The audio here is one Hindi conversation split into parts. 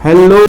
हेलो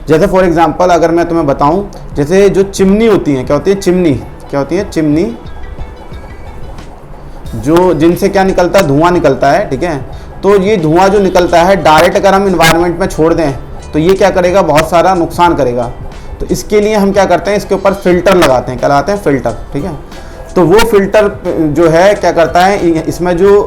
जैसे फॉर एग्जांपल अगर मैं तुम्हें बताऊं, जैसे जो चिमनी होती है, क्या होती है चिमनी, क्या होती है चिमनी, जो जिनसे क्या निकलता है, धुआं निकलता है, ठीक है। तो ये धुआं जो निकलता है डायरेक्ट अगर हम इन्वायरमेंट में छोड़ दें तो ये क्या करेगा, बहुत सारा नुकसान करेगा। तो इसके लिए हम क्या करते हैं, इसके ऊपर फिल्टर लगाते हैं, क्या लगाते हैं, फिल्टर, ठीक है। तो वो फिल्टर जो है क्या करता है, इसमें जो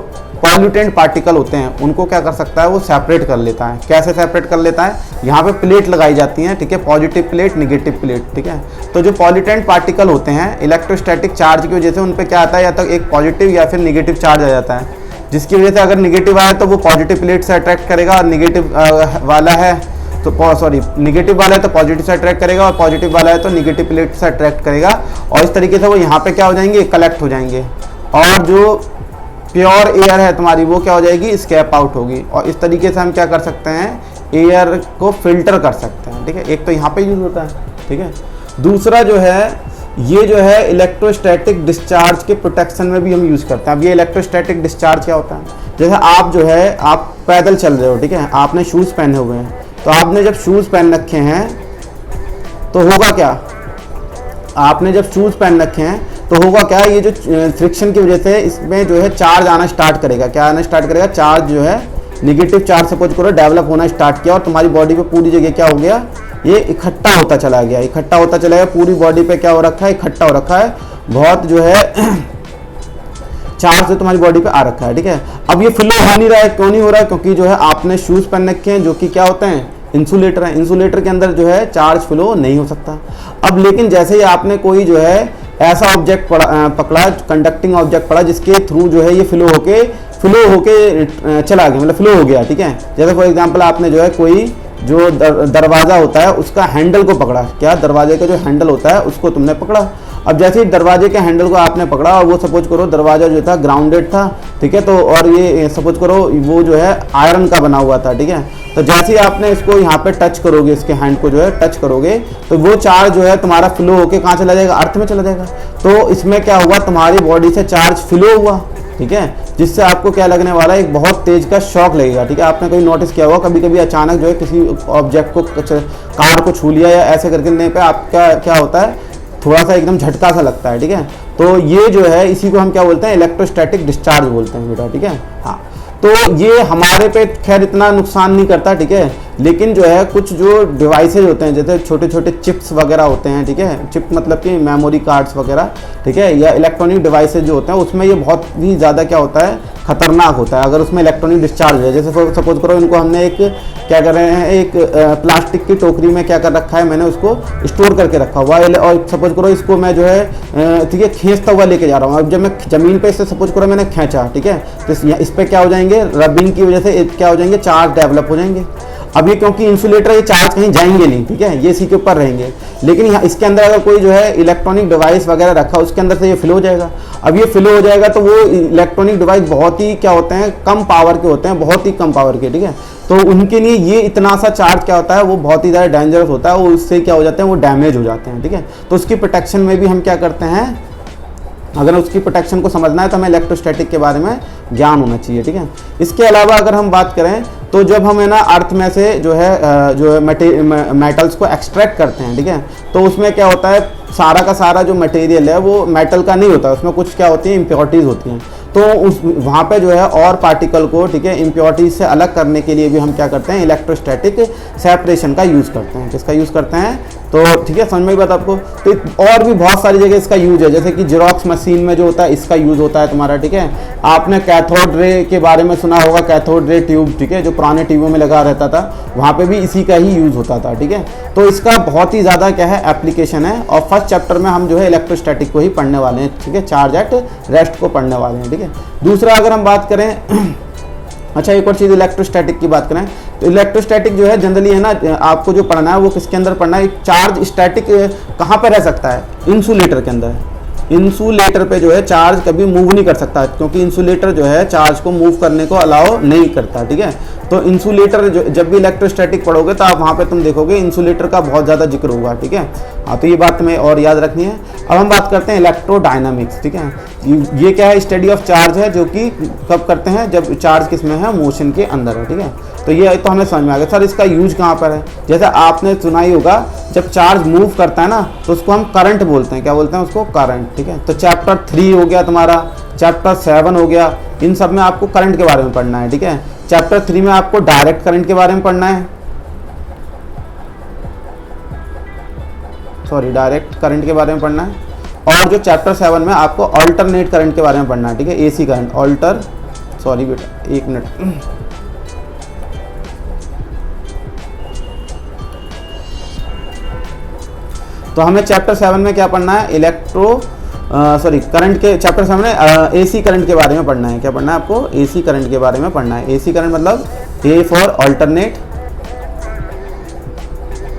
पॉल्यूटेंट पार्टिकल होते हैं उनको क्या कर सकता है, वो सेपरेट कर लेता है। कैसे सेपरेट कर लेता है, यहाँ पे प्लेट लगाई जाती हैं, ठीक है, पॉजिटिव प्लेट, निगेटिव प्लेट, ठीक है। तो जो पॉल्यूटेंट पार्टिकल होते हैं इलेक्ट्रोस्टैटिक चार्ज की वजह से उन पे क्या आता है, या तो एक पॉजिटिव या फिर निगेटिव चार्ज आ जाता है, जिसकी वजह से अगर निगेटिव आए तो वो पॉजिटिव प्लेट से अट्रैक्ट करेगा, और निगेटिव वाला है तो निगेटिव वाला है तो पॉजिटिव से अट्रैक्ट करेगा, और पॉजिटिव वाला है तो निगेटिव प्लेट से अट्रैक्ट करेगा, और इस तरीके से वो यहाँ पे क्या हो जाएंगे, कलेक्ट हो जाएंगे, और जो प्योर एयर है तुम्हारी वो क्या हो जाएगी, स्केप आउट होगी। और इस तरीके से हम क्या कर सकते हैं, एयर को फिल्टर कर सकते हैं, ठीक है। एक तो यहाँ पे यूज होता है, ठीक है। दूसरा जो है ये जो है इलेक्ट्रोस्टैटिक डिस्चार्ज के प्रोटेक्शन में भी हम यूज़ करते हैं। अब ये इलेक्ट्रोस्टैटिक डिस्चार्ज क्या होता है, जैसे आप जो है आप पैदल चल रहे हो, ठीक है, आपने शूज़ पहने हुए हैं, तो आपने जब शूज़ पहन रखे हैं तो होगा क्या, आपने जब शूज़ पहन रखे हैं तो होगा क्या, ये जो फ्रिक्शन की वजह से इसमें जो है चार्ज आना स्टार्ट करेगा, क्या आना स्टार्ट करेगा, चार्ज जो है निगेटिव चार्ज सपोज करो डेवलप होना स्टार्ट किया, और तुम्हारी बॉडी पे पूरी जगह क्या हो गया, ये इकट्ठा होता चला गया, इकट्ठा होता चला गया, पूरी बॉडी पे क्या हो रखा है, इकट्ठा हो रखा है, बहुत जो है चार्ज से तुम्हारी बॉडी पे आ रखा है, ठीक है। अब ये फ्लो हो नहीं रहा है, क्यों नहीं हो रहा है, क्योंकि जो है आपने शूज़ पहन रखे हैं जो कि क्या होते हैं, इंसुलेटर है, इंसुलेटर के अंदर जो है चार्ज फ्लो नहीं हो सकता। अब लेकिन जैसे ही आपने कोई जो है ऐसा ऑब्जेक्ट पकड़ा, कंडक्टिंग ऑब्जेक्ट पड़ा, जिसके थ्रू जो है ये फ्लो होके चला गया, मतलब फ्लो हो गया, ठीक है। जैसे फॉर एग्जांपल आपने जो है कोई जो दरवाज़ा होता है उसका हैंडल को पकड़ा, क्या दरवाजे का जो हैंडल होता है उसको तुमने पकड़ा। अब जैसे ही दरवाजे के हैंडल को आपने पकड़ा और वो सपोज करो दरवाज़ा जो था ग्राउंडेड था, ठीक है, तो और ये सपोज करो वो जो है आयरन का बना हुआ था, ठीक है। तो जैसे ही आपने इसको यहाँ पे टच करोगे, इसके हैंड को जो है टच करोगे, तो वो चार्ज जो है तुम्हारा फ्लो होके कहाँ चला जाएगा, अर्थ में चला जाएगा। तो इसमें क्या हुआ, तुम्हारी बॉडी से चार्ज फ्लो हुआ, ठीक है, जिससे आपको क्या लगने वाला है, एक बहुत तेज का शॉक लगेगा, ठीक है। आपने कोई नोटिस किया होगा, कभी कभी अचानक जो है किसी ऑब्जेक्ट को, कार को छू लिया या ऐसे करके पे आपका क्या होता है, थोड़ा सा एकदम झटका सा लगता है, ठीक है। तो ये जो है इसी को हम क्या बोलते हैं, इलेक्ट्रोस्टैटिक डिस्चार्ज बोलते हैं बेटा, ठीक है। हाँ, तो ये हमारे पे खैर इतना नुकसान नहीं करता, ठीक है, लेकिन जो है कुछ जो डिवाइसेज होते हैं, जैसे छोटे छोटे चिप्स वगैरह होते हैं, ठीक है, चिप मतलब कि मेमोरी कार्ड्स वगैरह, ठीक है, या इलेक्ट्रॉनिक डिवाइसेज जो होते हैं उसमें ये बहुत ही ज़्यादा क्या होता है, खतरनाक होता है अगर उसमें इलेक्ट्रॉनिक डिस्चार्ज है। जैसे सपोज करो इनको हमने एक क्या कर रहे हैं, एक प्लास्टिक की टोकरी में क्या कर रखा है, मैंने उसको स्टोर करके रखा हुआ है, और सपोज करो इसको मैं जो है ठीक है खींचता हुआ लेके जा रहा हूँ। अब जब मैं ज़मीन पे इससे सपोज करो मैंने खींचा, ठीक है, तो इस पर क्या हो जाएंगे, रबिंग की वजह से क्या हो जाएंगे, चार्ज डेवलप हो जाएंगे। अब ये क्योंकि इंसुलेटर ये चार्ज कहीं जाएंगे नहीं, ठीक है, ये इसी के ऊपर रहेंगे, लेकिन यहाँ इसके अंदर अगर कोई जो है इलेक्ट्रॉनिक डिवाइस वगैरह रखा उसके अंदर से ये फ्लो हो जाएगा। अब ये फ्लो हो जाएगा तो वो इलेक्ट्रॉनिक डिवाइस बहुत ही क्या होते हैं, कम पावर के होते हैं, बहुत ही कम पावर के, ठीक है, तो उनके लिए ये इतना सा चार्ज क्या होता है वो बहुत ही ज़्यादा डेंजरस होता है, वो उससे क्या हो जाते हैं, वो डैमेज हो जाते हैं, ठीक है। तो उसकी प्रोटेक्शन में भी हम क्या करते हैं, अगर उसकी प्रोटेक्शन को समझना है तो हमें इलेक्ट्रोस्टैटिक के बारे में ज्ञान होना चाहिए, ठीक है। इसके अलावा अगर हम बात करें तो जब हम है ना अर्थ में से जो है मेटल्स को एक्सट्रैक्ट करते हैं, ठीक है, तो उसमें क्या होता है, सारा का सारा जो मटेरियल है वो मेटल का नहीं होता, उसमें कुछ क्या होती है, इम्प्योरिटीज़ होती हैं। तो उस वहाँ पे जो है और पार्टिकल को, ठीक है, इम्प्योरिटीज से अलग करने के लिए भी हम क्या करते हैं, इलेक्ट्रोस्टैटिक सेपरेशन का यूज़ करते हैं। किसका यूज़ करते हैं, तो ठीक है, समझ में बात आपको। तो और भी बहुत सारी जगह इसका यूज है, जैसे कि जेरोक्स मशीन में जो होता है इसका यूज़ होता है तुम्हारा, ठीक है। आपने कैथोड रे के बारे में सुना होगा, कैथोड रे ट्यूब, ठीक है, जो पुराने ट्यूबों में लगा रहता था, वहाँ पे भी इसी का ही यूज़ होता था, ठीक है। तो इसका बहुत ही ज़्यादा क्या है, एप्लीकेशन है, और फर्स्ट चैप्टर में हम जो है इलेक्ट्रोस्टैटिक को ही पढ़ने वाले हैं, ठीक है, चार्ज एट रेस्ट को पढ़ने वाले हैं, ठीक है। दूसरा अगर हम बात करें अच्छा एक और चीज़ इलेक्ट्रोस्टैटिक की बात करें तो इलेक्ट्रोस्टैटिक जो है जनरली है ना, आपको जो पढ़ना है वो किसके अंदर पढ़ना है, चार्ज स्टैटिक कहाँ पे रह सकता है, इंसुलेटर के अंदर। इंसुलेटर पे जो है चार्ज कभी मूव नहीं कर सकता, क्योंकि इंसुलेटर जो है चार्ज को मूव करने को अलाउ नहीं करता, ठीक है। तो इंसुलेटर जो जब भी इलेक्ट्रोस्टैटिक पढ़ोगे तो आप वहाँ पे तुम देखोगे इंसुलेटर का बहुत ज़्यादा जिक्र होगा, ठीक है। हाँ, तो ये बात तुम्हें और याद रखनी है। अब हम बात करते हैं इलेक्ट्रोडायनामिक्स, ठीक है। ये क्या है, स्टडी ऑफ चार्ज है, जो कि कब करते हैं, जब चार्ज किस में है, मोशन के अंदर है, ठीक है। तो ये तो हमें समझ में आ गया। सर इसका यूज कहाँ पर है, जैसे आपने सुना ही होगा, जब चार्ज मूव करता है ना तो उसको हम करंट बोलते हैं, क्या बोलते हैं उसको, करंट, ठीक है। तो चैप्टर 3 हो गया तुम्हारा, चैप्टर 7 हो गया, इन सब में आपको करंट के बारे में पढ़ना है, ठीक है। चैप्टर 3 में आपको डायरेक्ट करंट के बारे में पढ़ना है, सॉरी डायरेक्ट करंट के बारे में पढ़ना है, और जो चैप्टर 7 में आपको अल्टरनेट करंट के बारे में पढ़ना है, ठीक है, एसी करंट, सॉरी बेटा एक मिनट, तो हमें चैप्टर 7 में क्या पढ़ना है, करंट के चैप्टर 7 में एसी करंट के बारे में पढ़ना है। क्या पढ़ना है आपको, एसी करंट के बारे में पढ़ना है। एसी करंट मतलब ए फॉर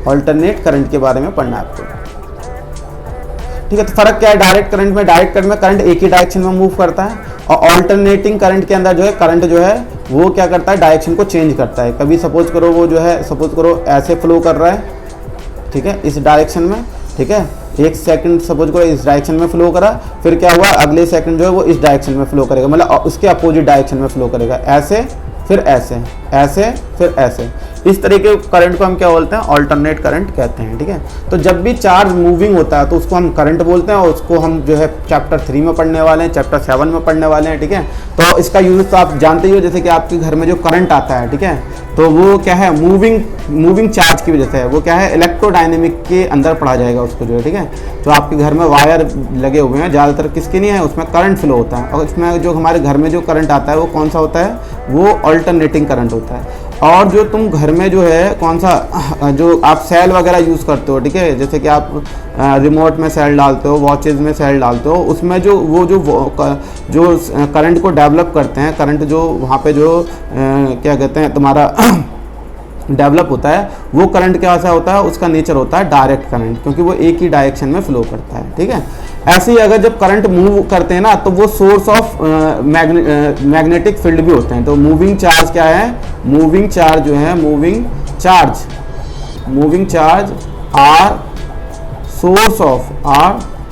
अल्टरनेट करंट के बारे में पढ़ना है आपको, ठीक है। तो फर्क क्या है डायरेक्ट करंट में, डायरेक्ट करंट में करंट एक ही डायरेक्शन में मूव करता है, और अल्टरनेटिंग करंट के अंदर जो है करंट जो है वो क्या करता है, डायरेक्शन को चेंज करता है। कभी सपोज करो वो जो है, सपोज करो ऐसे फ्लो कर रहा है, ठीक है, इस डायरेक्शन में, ठीक है, एक सेकंड सपोज करो इस डायरेक्शन में फ्लो करा, फिर क्या हुआ, अगले सेकंड जो है वो इस डायरेक्शन में फ्लो करेगा, मतलब उसके अपोजिट डायरेक्शन में फ्लो करेगा, ऐसे फिर ऐसे, ऐसे फिर ऐसे, इस तरीके करंट को हम क्या बोलते हैं, अल्टरनेट करंट कहते हैं, ठीक है। तो जब भी चार्ज मूविंग होता है तो उसको हम करंट बोलते हैं, और उसको हम जो है चैप्टर 3 में पढ़ने वाले हैं, चैप्टर 7 में पढ़ने वाले हैं, ठीक है। तो इसका यूज तो आप जानते ही हो, जैसे कि आपके घर में जो करंट आता है, ठीक है, तो वो क्या है, मूविंग चार्ज की वजह से है, वो क्या है, इलेक्ट्रोडायनेमिक के अंदर पढ़ा जाएगा उसको जो है, ठीक है। तो आपके घर में वायर लगे हुए हैं, ज़्यादातर किसके नहीं है, उसमें करंट फ्लो होता है, और इसमें जो हमारे घर में जो करंट आता है वो कौन सा होता है, वो अल्टरनेटिंग करंट होता है। और जो तुम घर में जो है कौन सा, जो आप सेल वगैरह यूज़ करते हो, ठीक है, जैसे कि आप रिमोट में सेल डालते हो, वॉचेज़ में सेल डालते हो, उसमें जो करंट को डेवलप करते हैं, करंट जो वहाँ पे जो क्या कहते हैं तुम्हारा डेवलप होता है, वो करंट कैसा होता है, उसका नेचर होता है डायरेक्ट करंट, क्योंकि वो एक ही डायरेक्शन में फ्लो करता है, ठीक है। ऐसे ही अगर जब करंट मूव करते हैं ना तो वो सोर्स ऑफ मैग्नेटिक फील्ड भी होते हैं। तो मूविंग चार्ज क्या है, मूविंग चार्ज जो है, moving charge are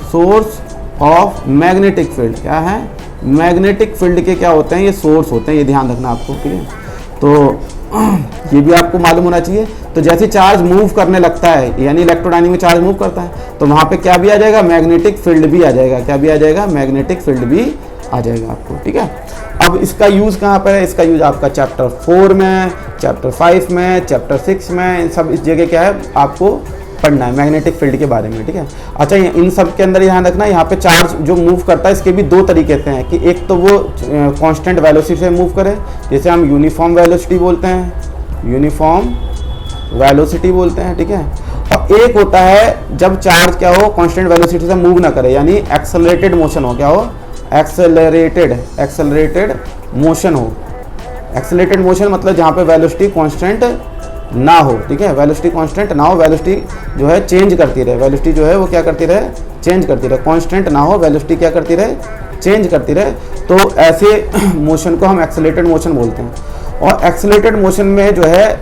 source of magnetic field, क्या है, मैग्नेटिक फील्ड के क्या होते हैं, ये सोर्स होते हैं, ये ध्यान रखना आपको, ठीक है। तो ये भी आपको मालूम होना चाहिए। तो जैसे चार्ज मूव करने लगता है, यानी इलेक्ट्रोडायनेमिक में चार्ज मूव करता है, तो वहाँ पे क्या भी आ जाएगा, मैग्नेटिक फील्ड भी आ जाएगा, क्या भी आ जाएगा, मैग्नेटिक फील्ड भी आ जाएगा आपको, ठीक है। अब इसका यूज़ कहाँ पर है, इसका यूज़ आपका चैप्टर 4 में, चैप्टर 5 में, चैप्टर 6 में, इन सब इस जगह क्या है आपको पढ़ना है मैग्नेटिक फील्ड के बारे में, ठीक है। अच्छा, इन सब के अंदर ध्यान रखना, यहाँ पे चार्ज जो मूव करता है इसके भी दो तरीके से हैं, कि एक तो वो कांस्टेंट वेलोसिटी से मूव करे, जैसे हम यूनिफॉर्म वेलोसिटी बोलते हैं, ठीक है। और एक होता है जब चार्ज क्या हो, कांस्टेंट वेलोसिटी से मूव ना करे, यानी एक्सेलरेटेड मोशन हो, क्या हो, एक्सेलरेटेड मोशन हो। एक्सेलरेटेड मोशन मतलब जहाँ पे वेलोसिटी कांस्टेंट ना हो, ठीक है, वेलोसिटी कांस्टेंट ना हो, वेलोसिटी जो है चेंज करती रहे, वेलोसिटी जो है वो क्या करती रहे, चेंज करती रहे, कांस्टेंट ना हो, वेलोसिटी क्या करती रहे, चेंज करती रहे, तो ऐसे मोशन को हम एक्सेलरेटेड मोशन बोलते हैं। और एक्सेलरेटेड मोशन में जो है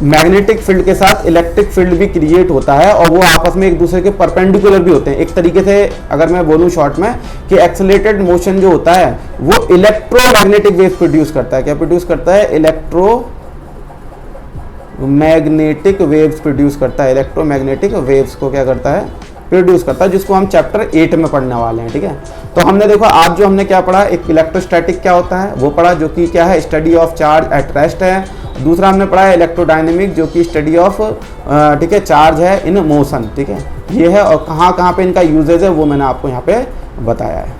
मैग्नेटिक फील्ड के साथ इलेक्ट्रिक फील्ड भी क्रिएट होता है और वो आपस में एक दूसरे के परपेंडिकुलर भी होते हैं। एक तरीके से अगर मैं बोलूं शॉर्ट में कि एक्सेलरेटेड मोशन जो होता है वो इलेक्ट्रोमैग्नेटिक वेव्स प्रोड्यूस करता है। क्या प्रोड्यूस करता है? इलेक्ट्रोमैग्नेटिक वेव्स प्रोड्यूस करता है, इलेक्ट्रोमैग्नेटिक वेव्स को क्या करता है, प्रोड्यूस करता है, जिसको हम चैप्टर 8 में पढ़ने वाले हैं, ठीक है। तो हमने देखो आज जो हमने क्या पढ़ा, एक इलेक्ट्रोस्टैटिक क्या होता है वो पढ़ा, जो कि क्या है, study of charge at rest है। दूसरा हमने पढ़ा है इलेक्ट्रोडायनेमिक, जो कि स्टडी ऑफ ठीक है चार्ज है इन मोशन, ठीक है, ये है। और कहाँ कहाँ पे इनका यूजेज है वो मैंने आपको यहाँ पे बताया है।